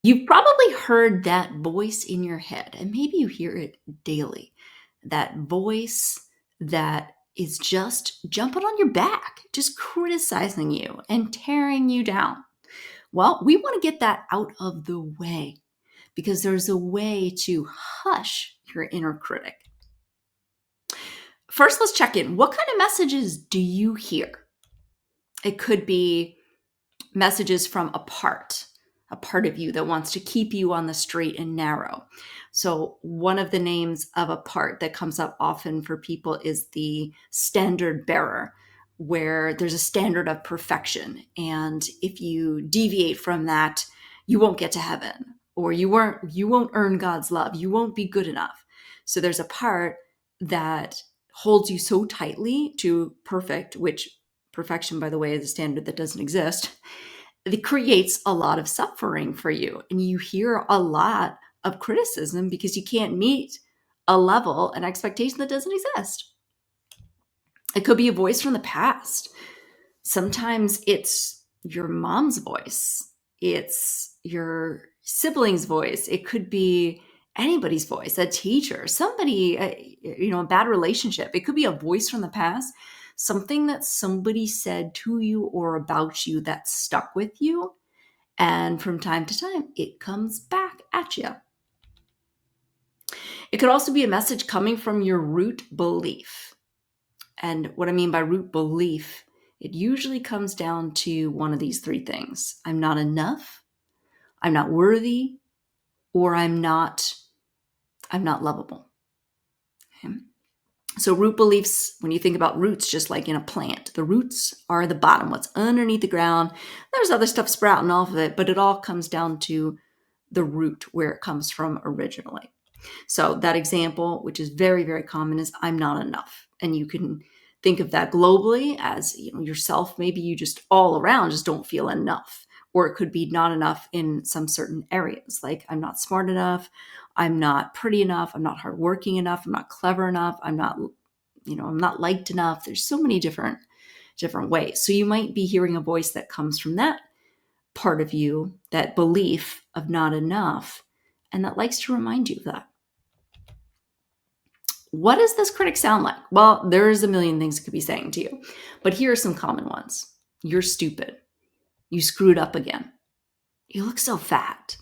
You've probably heard that voice in your head, and maybe you hear it daily. That voice that is just jumping on your back, just criticizing you and tearing you down. Well, we want to get that out of the way because there's a way to hush your inner critic. First, let's check in. What kind of messages do you hear? It could be messages from a part of you that wants to keep you on the straight and narrow. So, one of the names of a part that comes up often for people is the standard bearer, where there's a standard of perfection. And if you deviate from that, you won't get to heaven, or you won't earn God's love. You won't be good enough. So there's a part that holds you so tightly to perfect, which perfection, by the way, is a standard that doesn't exist. It creates a lot of suffering for you. And you hear a lot of criticism because you can't meet a level, an expectation that doesn't exist. It could be a voice from the past. Sometimes it's your mom's voice, it's your sibling's voice, it could be anybody's voice, a teacher, somebody, a bad relationship. It could be a voice from the past, something that somebody said to you or about you that stuck with you. And from time to time, it comes back at you. It could also be a message coming from your root belief. And what I mean by root belief, it usually comes down to one of these three things. I'm not enough, I'm not worthy, or I'm not lovable. Okay? So root beliefs, when you think about roots, just like in a plant, the roots are the bottom, what's underneath the ground. There's other stuff sprouting off of it, but it all comes down to the root where it comes from originally. So that example, which is very, very common, is I'm not enough. And you can think of that globally as, yourself. Maybe you just all around just don't feel enough. Or it could be not enough in some certain areas, like I'm not smart enough, I'm not pretty enough, I'm not hardworking enough, I'm not clever enough, I'm not liked enough. There's so many different ways. So you might be hearing a voice that comes from that part of you, that belief of not enough, and that likes to remind you of that. What does this critic sound like? Well, there's a million things it could be saying to you, but here are some common ones. You're stupid. You screwed up again. You look so fat.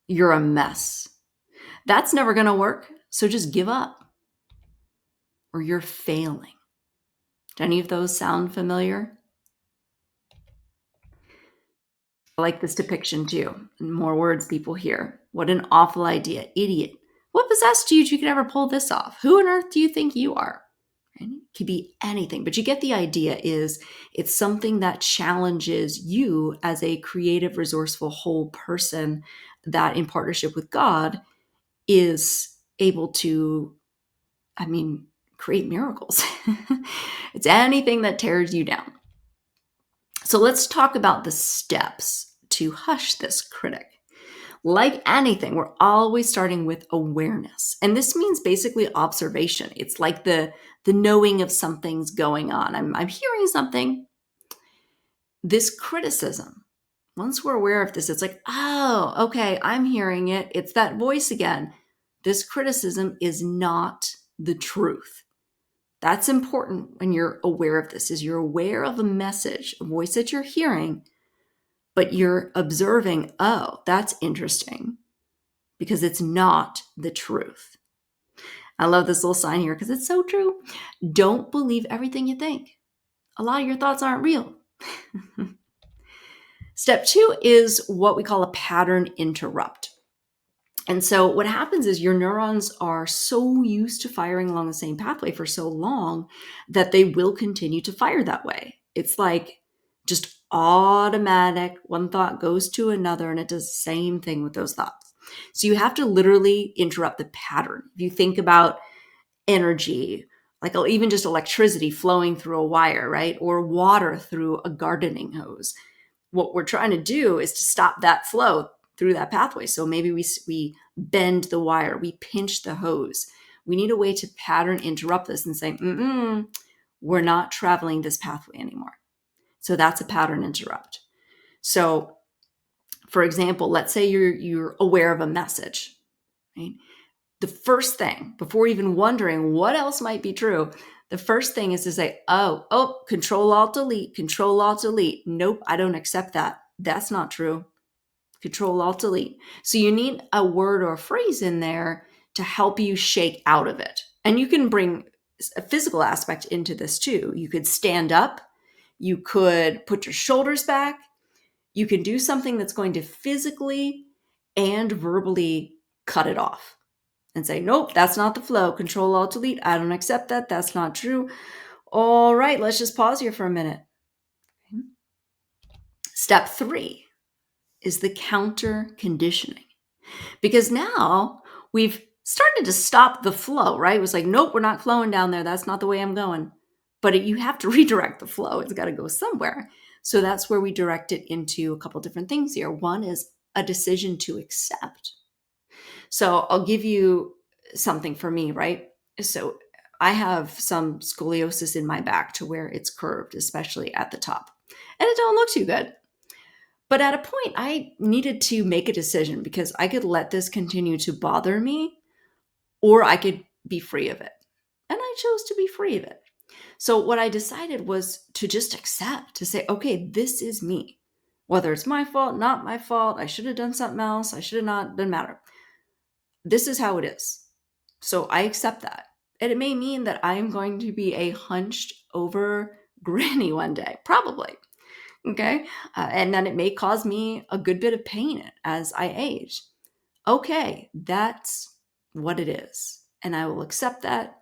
You're a mess. That's never going to work, so just give up. Or you're failing. Do any of those sound familiar? I like this depiction too. More words people hear. What an awful idea. Idiot. What possessed you that you could ever pull this off? Who on earth do you think you are? Right? It could be anything, but you get the idea. Is it's something that challenges you as a creative, resourceful, whole person that in partnership with God is able to, create miracles. It's anything that tears you down. So let's talk about the steps to hush this critic. Like anything, we're always starting with awareness. And this means basically observation. It's like the knowing of something's going on. I'm hearing something. This criticism, once we're aware of this, it's like, oh, okay, I'm hearing it. It's that voice again. This criticism is not the truth. That's important when you're aware of this, is you're aware of a message, a voice that you're hearing, but you're observing, oh, that's interesting, because it's not the truth. I love this little sign here because it's so true. Don't believe everything you think. A lot of your thoughts aren't real. Step 2 is what we call a pattern interrupt. And so what happens is your neurons are so used to firing along the same pathway for so long that they will continue to fire that way. It's like just automatic. One thought goes to another and it does the same thing with those thoughts. So you have to literally interrupt the pattern. If you think about energy, like even just electricity flowing through a wire, right? Or water through a gardening hose. What we're trying to do is to stop that flow through that pathway. So maybe we bend the wire, we pinch the hose. We need a way to pattern interrupt this and say, we're not traveling this pathway anymore. So that's a pattern interrupt. So For example, let's say you're aware of a message, right? The first thing, before even wondering what else might be true, the first thing is to say, oh, Control Alt Delete, Control Alt Delete. Nope, I don't accept that. That's not true. Control Alt Delete. So you need a word or a phrase in there to help you shake out of it. And you can bring a physical aspect into this too. You could stand up, you could put your shoulders back, you can do something that's going to physically and verbally cut it off and say, nope, that's not the flow. Control Alt Delete. I don't accept that. That's not true. All right, let's just pause here for a minute. Step 3 is the counter conditioning. Because now we've started to stop the flow, right? It was like, nope, we're not flowing down there. That's not the way I'm going. But you have to redirect the flow. It's got to go somewhere. So that's where we direct it into a couple different things here. One is a decision to accept. So I'll give you something for me, right? So I have some scoliosis in my back to where it's curved, especially at the top. And it don't look too good. But at a point, I needed to make a decision because I could let this continue to bother me or I could be free of it. And I chose to be free of it. So what I decided was to just accept, to say, okay, this is me. Whether it's my fault, not my fault, I should have done something else, I should have not, doesn't matter. This is how it is. So I accept that. And it may mean that I am going to be a hunched over granny one day, probably. Okay. And then it may cause me a good bit of pain as I age. Okay. That's what it is. And I will accept that.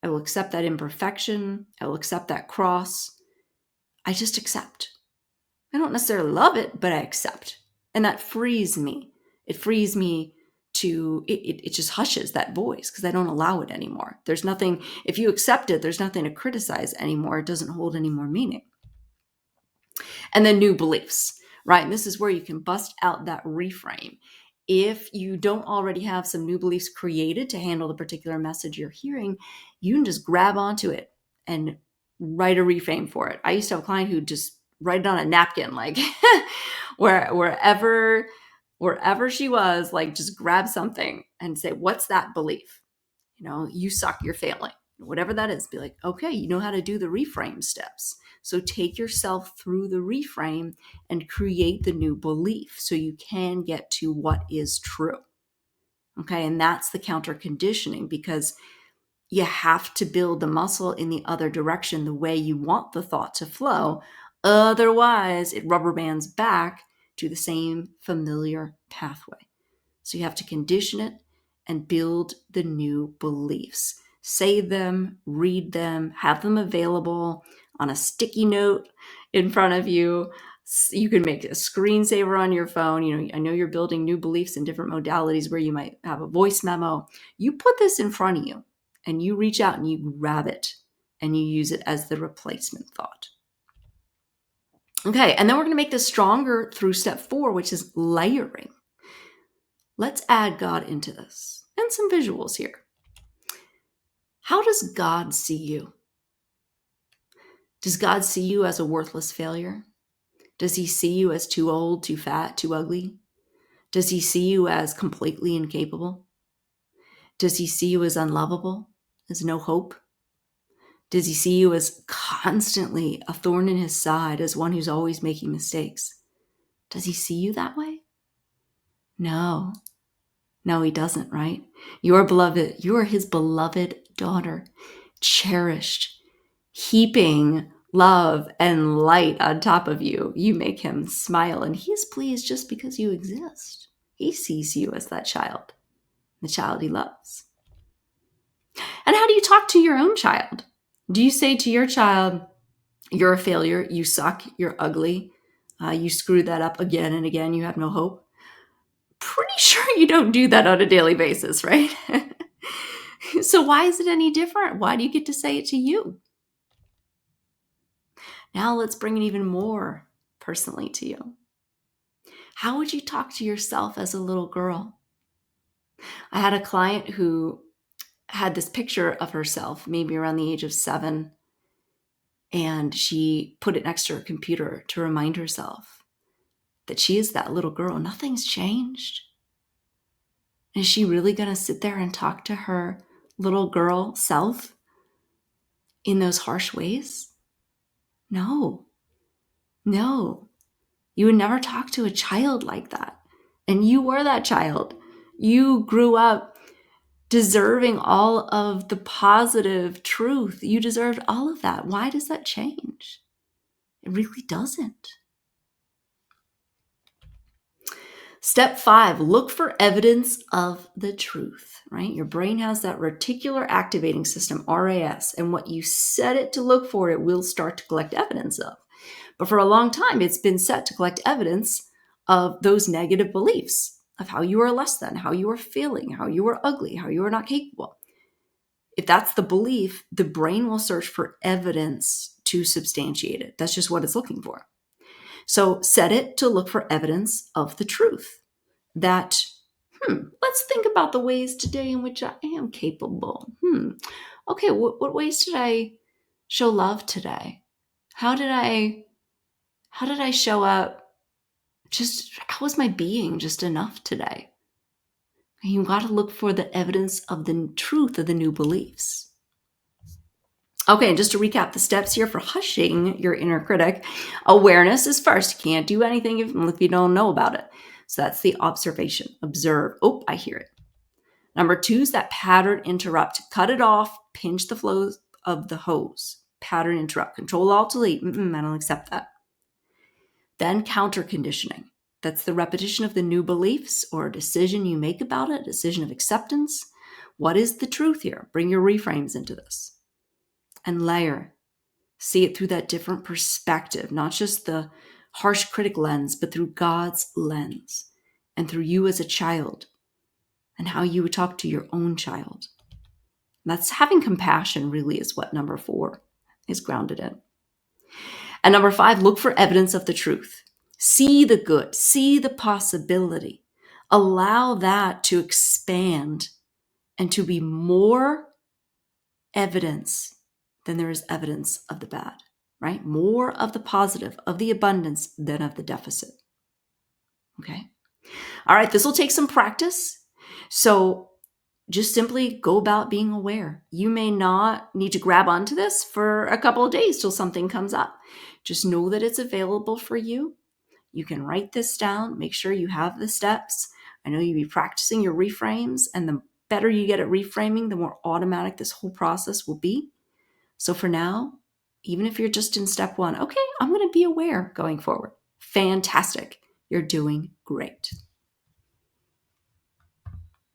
I will accept that imperfection. I will accept that cross. I just accept. I don't necessarily love it, but I accept. And that frees me. It frees me to, it just hushes that voice because I don't allow it anymore. There's nothing, if you accept it, there's nothing to criticize anymore. It doesn't hold any more meaning. And then new beliefs, right? And this is where you can bust out that reframe. If you don't already have some new beliefs created to handle the particular message you're hearing, you can just grab onto it and write a reframe for it. I used to have a client who just write it on a napkin, like wherever she was, like just grab something and say, what's that belief? You suck, you're failing. Whatever that is, be like, okay, you know how to do the reframe steps. So take yourself through the reframe and create the new belief so you can get to what is true. Okay, and that's the counter conditioning because you have to build the muscle in the other direction the way you want the thought to flow. Otherwise, it rubber bands back to the same familiar pathway. So you have to condition it and build the new beliefs. Say them, read them, have them available on a sticky note in front of you. You can make a screensaver on your phone. I know you're building new beliefs in different modalities where you might have a voice memo. You put this in front of you and you reach out and you grab it and you use it as the replacement thought. Okay, and then we're going to make this stronger through step 4, which is layering. Let's add God into this and some visuals here. How does God see you? Does God see you as a worthless failure? Does he see you as too old, too fat, too ugly? Does he see you as completely incapable? Does he see you as unlovable, as no hope? Does he see you as constantly a thorn in his side, as one who's always making mistakes? Does he see you that way? No, he doesn't, right? You are beloved. You are his beloved daughter, cherished, heaping love and light on top of you. You make him smile, and he's pleased just because you exist. He sees you as that child, the child he loves. And how do you talk to your own child? Do you say to your child, you're a failure, you suck, you're ugly, you screwed that up again and again, you have no hope? Pretty sure you don't do that on a daily basis, right? So why is it any different? Why do you get to say it to you? Now let's bring it even more personally to you. How would you talk to yourself as a little girl? I had a client who had this picture of herself, maybe around the age of 7, and she put it next to her computer to remind herself. that she is that little girl. Nothing's changed. Is she really going to sit there and talk to her little girl self in those harsh ways? No. You would never talk to a child like that. And you were that child. You grew up deserving all of the positive truth. You deserved all of that. Why does that change? It really doesn't. Step 5, look for evidence of the truth, right? Your brain has that reticular activating system, RAS, and what you set it to look for, it will start to collect evidence of. But for a long time, it's been set to collect evidence of those negative beliefs of how you are less than, how you are feeling, how you are ugly, how you are not capable. If that's the belief, the brain will search for evidence to substantiate it. That's just what it's looking for. So set it to look for evidence of the truth that, let's think about the ways today in which I am capable. Okay, what ways did I show love today? How did I show up? How was my being just enough today? And you got to look for the evidence of the truth of the new beliefs. Okay, and just to recap the steps here for hushing your inner critic, awareness is first. You can't do anything if you don't know about it. So that's the observation. Observe. Oh, I hear it. Number 2 is that pattern interrupt. Cut it off. Pinch the flow of the hose. Pattern interrupt. Control Alt Delete. I don't accept that. Then counter conditioning. That's the repetition of the new beliefs or a decision you make about it, a decision of acceptance. What is the truth here? Bring your reframes into this. And layer. See it through that different perspective, not just the harsh critic lens, but through God's lens and through you as a child and how you would talk to your own child. That's having compassion, really, is what number 4 is grounded in. And number 5, look for evidence of the truth. See the good, see the possibility. Allow that to expand and to be more evidence than there is evidence of the bad, right? More of the positive, of the abundance than of the deficit. Okay. All right. This will take some practice. So just simply go about being aware. You may not need to grab onto this for a couple of days till something comes up. Just know that it's available for you. You can write this down. Make sure you have the steps. I know you'll be practicing your reframes, and the better you get at reframing, the more automatic this whole process will be. So for now, even if you're just in step 1, okay, I'm going to be aware going forward. Fantastic. You're doing great.